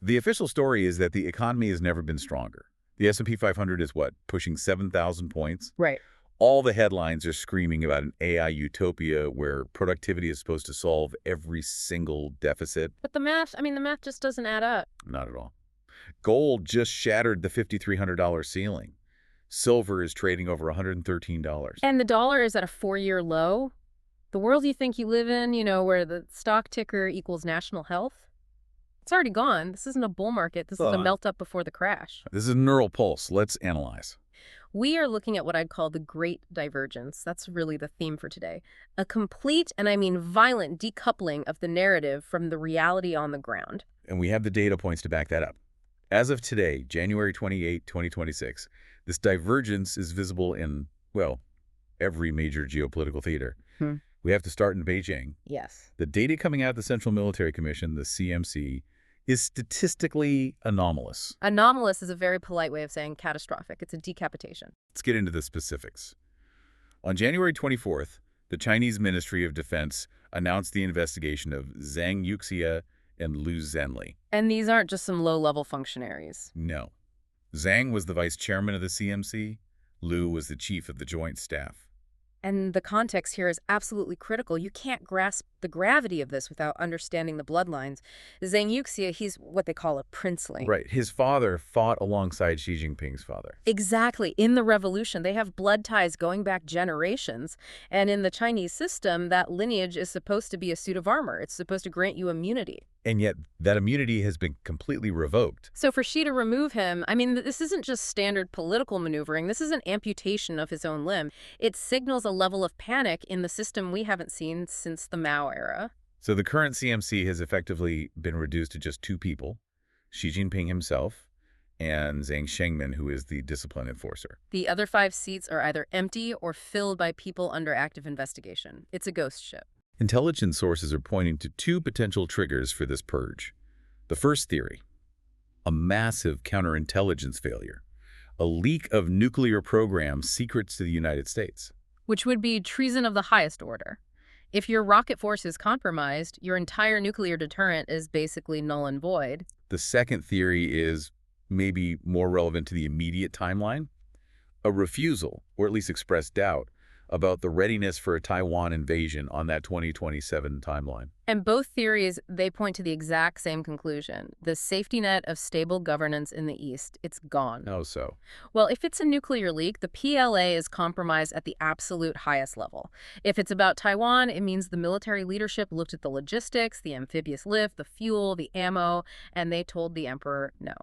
The official story is that the economy has never been stronger. The S&P 500 is what, pushing 7,000 points? Right. All the headlines are screaming about an AI utopia where productivity is supposed to solve every single deficit. But the math just doesn't add up. Not at all. Gold just shattered the $5,300 ceiling. Silver is trading over $113. And the dollar is at a 4-year low. The world you think you live in, where the stock ticker equals national health, it's already gone. This isn't a bull market. This is a melt up before the crash. This is Neural Pulse. Let's analyze. We are looking at what I'd call the Great Divergence. That's really the theme for today. A complete, and I mean violent, decoupling of the narrative from the reality on the ground. And we have the data points to back that up. As of today, January 28, 2026, this divergence is visible in, well, every major geopolitical theater. We have to start in Beijing. Yes. The data coming out of the Central Military Commission, the CMC, is statistically anomalous. Anomalous is a very polite way of saying catastrophic. It's a decapitation. Let's get into the specifics. On January 24th, the Chinese Ministry of Defense announced the investigation of Zhang Yuxia and Liu Zhenli. And these aren't just some low-level functionaries. No. Zhang was the vice chairman of the CMC. Liu was the chief of the Joint Staff. And the context here is absolutely critical. You can't grasp the gravity of this without understanding the bloodlines. Zhang Yuxia, he's what they call a princeling. Right. His father fought alongside Xi Jinping's father. Exactly. In the revolution, they have blood ties going back generations. And in the Chinese system, that lineage is supposed to be a suit of armor. It's supposed to grant you immunity. And yet, that immunity has been completely revoked. So for Xi to remove him, this isn't just standard political maneuvering. This is an amputation of his own limb. It signals a level of panic in the system we haven't seen since the Mao era. So the current CMC has effectively been reduced to just two people, Xi Jinping himself and Zhang Shengmin, who is the discipline enforcer. The other 5 seats are either empty or filled by people under active investigation. It's a ghost ship. Intelligence sources are pointing to 2 potential triggers for this purge. The first theory, a massive counterintelligence failure, a leak of nuclear program secrets to the United States. Which would be treason of the highest order. If your rocket force is compromised, your entire nuclear deterrent is basically null and void. The second theory is maybe more relevant to the immediate timeline, a refusal, or at least expressed doubt, about the readiness for a Taiwan invasion on that 2027 timeline. And both theories, they point to the exact same conclusion. The safety net of stable governance in the East, it's gone. How so? Well, if it's a nuclear leak, the PLA is compromised at the absolute highest level. If it's about Taiwan, it means the military leadership looked at the logistics, the amphibious lift, the fuel, the ammo, and they told the emperor no.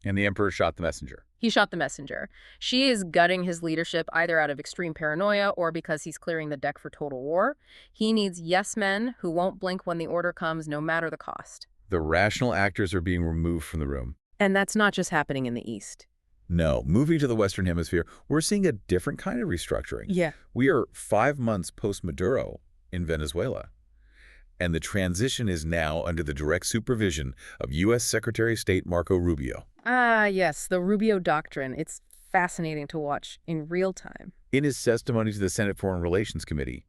And the emperor shot the messenger. He shot the messenger. Xi is gutting his leadership either out of extreme paranoia or because he's clearing the deck for total war. He needs yes men who won't blink when the order comes, no matter the cost. The rational actors are being removed from the room. And that's not just happening in the East. No, moving to the Western Hemisphere, we're seeing a different kind of restructuring. Yeah. We are 5 months post-Maduro in Venezuela. And the transition is now under the direct supervision of U.S. Secretary of State Marco Rubio. Ah, yes, the Rubio Doctrine. It's fascinating to watch in real time. In his testimony to the Senate Foreign Relations Committee,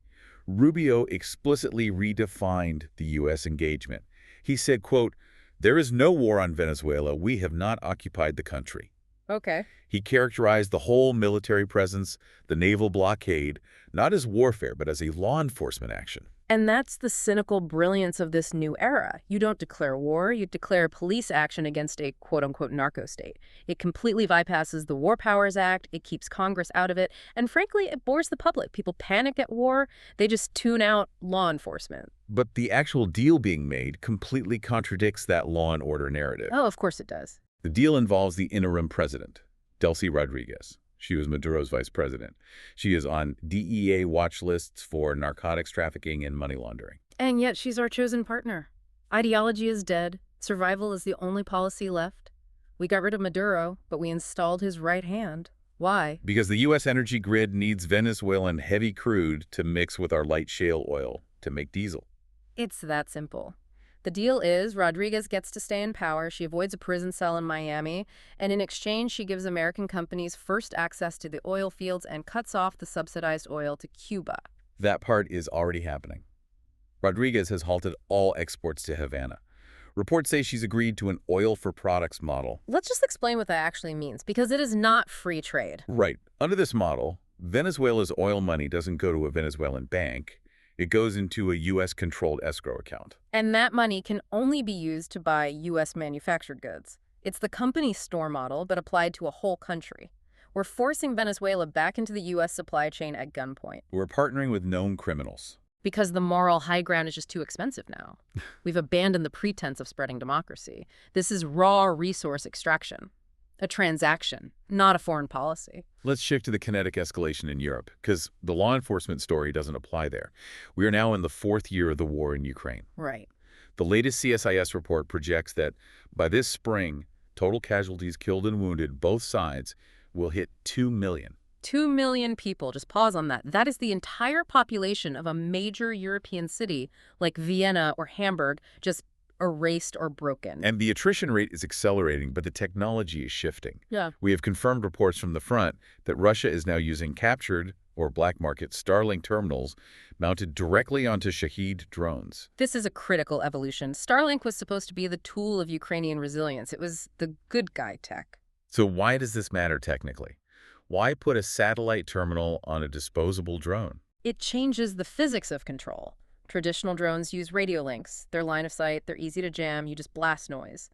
Rubio explicitly redefined the U.S. engagement. He said, quote, "There is no war on Venezuela. We have not occupied the country." Okay. He characterized the whole military presence, the naval blockade, not as warfare, but as a law enforcement action. And that's the cynical brilliance of this new era. You don't declare war, you declare police action against a quote-unquote narco-state. It completely bypasses the War Powers Act, it keeps Congress out of it, and frankly, it bores the public. People panic at war, they just tune out law enforcement. But the actual deal being made completely contradicts that law and order narrative. Oh, of course it does. The deal involves the interim president, Delcy Rodriguez. She was Maduro's vice president. She is on DEA watch lists for narcotics trafficking and money laundering. And yet she's our chosen partner. Ideology is dead. Survival is the only policy left. We got rid of Maduro, but we installed his right hand. Why? Because the U.S. energy grid needs Venezuelan heavy crude to mix with our light shale oil to make diesel. It's that simple. The deal is Rodriguez gets to stay in power, she avoids a prison cell in Miami, and in exchange she gives American companies first access to the oil fields and cuts off the subsidized oil to Cuba. That part is already happening. Rodriguez has halted all exports to Havana. Reports say she's agreed to an oil-for-products model. Let's just explain what that actually means, because it is not free trade. Right. Under this model, Venezuela's oil money doesn't go to a Venezuelan bank. It goes into a U.S.-controlled escrow account. And that money can only be used to buy U.S. manufactured goods. It's the company store model, but applied to a whole country. We're forcing Venezuela back into the U.S. supply chain at gunpoint. We're partnering with known criminals. Because the moral high ground is just too expensive now. We've abandoned the pretense of spreading democracy. This is raw resource extraction. A transaction, not a foreign policy. Let's shift to the kinetic escalation in Europe, because the law enforcement story doesn't apply there. We are now in the 4th year of the war in Ukraine. Right. The latest CSIS report projects that by this spring, total casualties killed and wounded, both sides, will hit 2 million. 2 million people, just pause on that. That is the entire population of a major European city like Vienna or Hamburg, just erased or broken. And the attrition rate is accelerating, but the technology is shifting. Yeah. We have confirmed reports from the front that Russia is now using captured or black market Starlink terminals mounted directly onto Shahed drones. This is a critical evolution. Starlink was supposed to be the tool of Ukrainian resilience. It was the good guy tech. So why does this matter technically? Why put a satellite terminal on a disposable drone? It changes the physics of control. Traditional drones use radio links. They're line of sight, they're easy to jam, you just blast noise.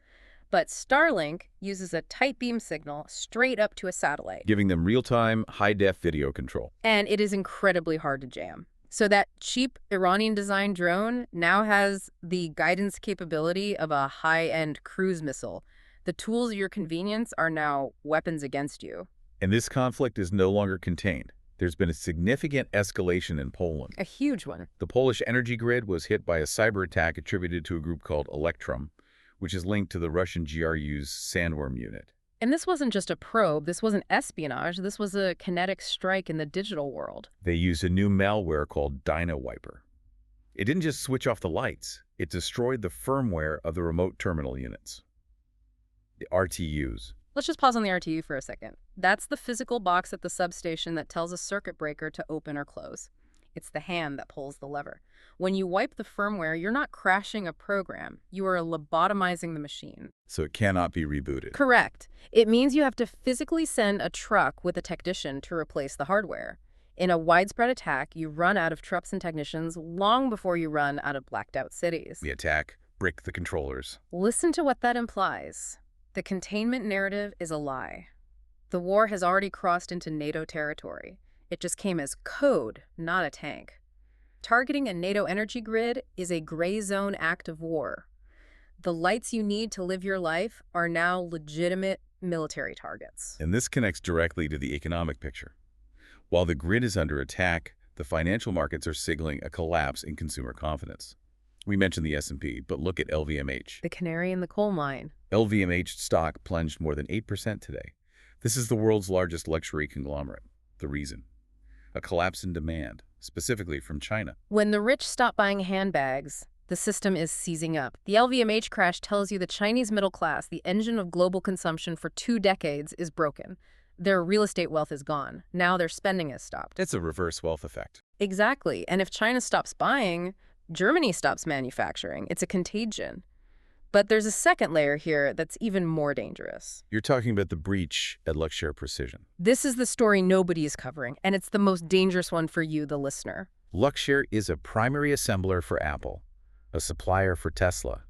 But Starlink uses a tight beam signal straight up to a satellite. Giving them real-time, high-def video control. And it is incredibly hard to jam. So that cheap Iranian-designed drone now has the guidance capability of a high-end cruise missile. The tools of your convenience are now weapons against you. And this conflict is no longer contained. There's been a significant escalation in Poland. A huge one. The Polish energy grid was hit by a cyber attack attributed to a group called Electrum, which is linked to the Russian GRU's Sandworm unit. And this wasn't just a probe, this wasn't espionage, this was a kinetic strike in the digital world. They used a new malware called DynaWiper. It didn't just switch off the lights, it destroyed the firmware of the remote terminal units, the RTUs. Let's just pause on the RTU for a second. That's the physical box at the substation that tells a circuit breaker to open or close. It's the hand that pulls the lever. When you wipe the firmware, you're not crashing a program. You are lobotomizing the machine. So it cannot be rebooted. Correct. It means you have to physically send a truck with a technician to replace the hardware. In a widespread attack, you run out of trucks and technicians long before you run out of blacked-out cities. The attack brick the controllers. Listen to what that implies. The containment narrative is a lie. The war has already crossed into NATO territory. It just came as code, not a tank. Targeting a NATO energy grid is a gray zone act of war. The lights you need to live your life are now legitimate military targets. And this connects directly to the economic picture. While the grid is under attack, the financial markets are signaling a collapse in consumer confidence. We mentioned the S&P, but look at LVMH. The canary in the coal mine. LVMH stock plunged more than 8% today. This is the world's largest luxury conglomerate. The reason? A collapse in demand, specifically from China. When the rich stop buying handbags, the system is seizing up. The LVMH crash tells you the Chinese middle class, the engine of global consumption for 2 decades, is broken. Their real estate wealth is gone. Now their spending has stopped. It's a reverse wealth effect. Exactly. And if China stops buying, Germany stops manufacturing. It's a contagion. But there's a second layer here that's even more dangerous. You're talking about the breach at Luxshare Precision. This is the story nobody is covering, and it's the most dangerous one for you, the listener. Luxshare is a primary assembler for Apple, a supplier for Tesla.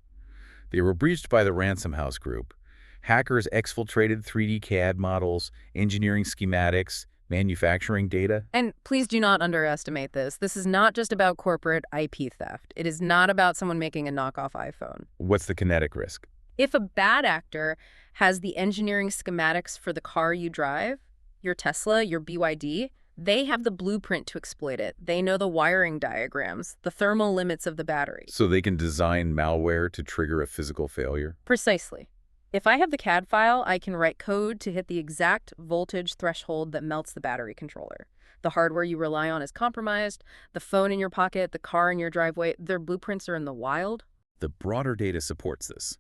They were breached by the Ransom House Group. Hackers exfiltrated 3D CAD models, engineering schematics, manufacturing data. And please do not underestimate this. This is not just about corporate IP theft. It is not about someone making a knockoff iPhone. What's the kinetic risk? If a bad actor has the engineering schematics for the car you drive, your Tesla, your BYD, they have the blueprint to exploit it. They know the wiring diagrams, the thermal limits of the battery. So they can design malware to trigger a physical failure? Precisely. If I have the CAD file, I can write code to hit the exact voltage threshold that melts the battery controller. The hardware you rely on is compromised. The phone in your pocket, the car in your driveway, their blueprints are in the wild. The broader data supports this.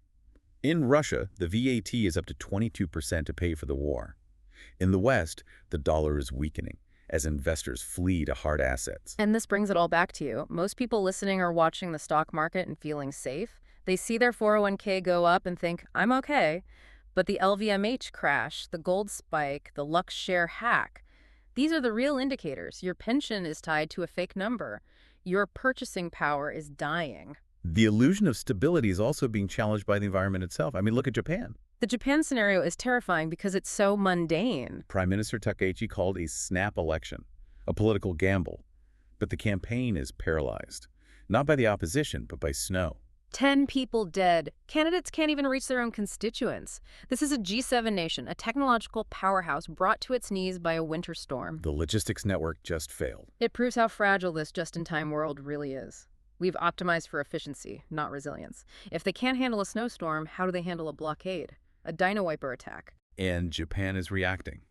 In Russia, the VAT is up to 22% to pay for the war. In the West, the dollar is weakening as investors flee to hard assets. And this brings it all back to you. Most people listening are watching the stock market and feeling safe. They see their 401k go up and think, I'm okay. But the LVMH crash, the gold spike, the Lux share hack, these are the real indicators. Your pension is tied to a fake number. Your purchasing power is dying. The illusion of stability is also being challenged by the environment itself. I mean, look at Japan. The Japan scenario is terrifying because it's so mundane. Prime Minister Takaichi called a snap election a political gamble, but the campaign is paralyzed, not by the opposition, but by snow. 10 people dead. Candidates can't even reach their own constituents. This is a G7 nation, a technological powerhouse brought to its knees by a winter storm. The logistics network just failed. It proves how fragile this just-in-time world really is. We've optimized for efficiency, not resilience. If they can't handle a snowstorm, how do they handle a blockade? A dino wiper attack? And Japan is reacting.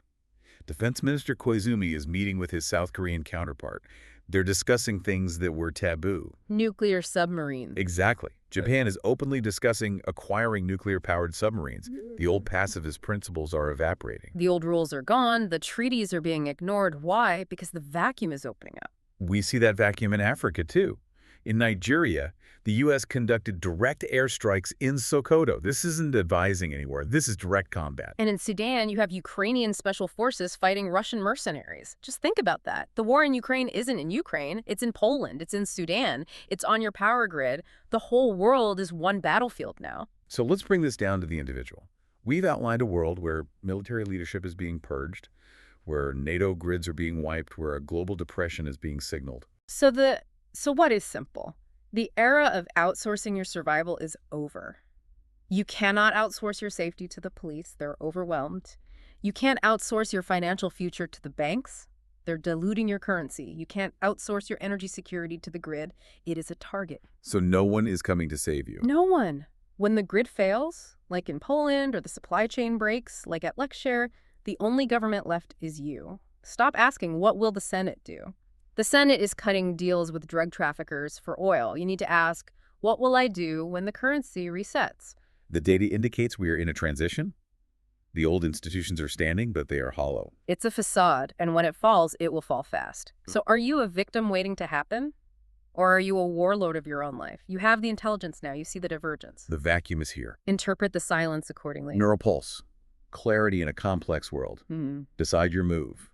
Defense Minister Koizumi is meeting with his South Korean counterpart. They're discussing things that were taboo. Nuclear submarines. Exactly. Japan is openly discussing acquiring nuclear-powered submarines. The old pacifist principles are evaporating. The old rules are gone. The treaties are being ignored. Why? Because the vacuum is opening up. We see that vacuum in Africa, too. In Nigeria, the U.S. conducted direct airstrikes in Sokoto. This isn't advising anymore. This is direct combat. And in Sudan, you have Ukrainian special forces fighting Russian mercenaries. Just think about that. The war in Ukraine isn't in Ukraine. It's in Poland. It's in Sudan. It's on your power grid. The whole world is one battlefield now. So let's bring this down to the individual. We've outlined a world where military leadership is being purged, where NATO grids are being wiped, where a global depression is being signaled. So what is simple? The era of outsourcing your survival is over. You cannot outsource your safety to the police. They're overwhelmed. You can't outsource your financial future to the banks. They're diluting your currency. You can't outsource your energy security to the grid. It is a target. So no one is coming to save you. No one. When the grid fails, like in Poland, or the supply chain breaks, like at LexShare, the only government left is you. Stop asking, what will the Senate do? The Senate is cutting deals with drug traffickers for oil. You need to ask, what will I do when the currency resets? The data indicates we are in a transition. The old institutions are standing, but they are hollow. It's a facade, and when it falls, it will fall fast. So are you a victim waiting to happen? Or are you a warlord of your own life? You have the intelligence now. You see the divergence. The vacuum is here. Interpret the silence accordingly. Neural pulse. Clarity in a complex world. Decide your move.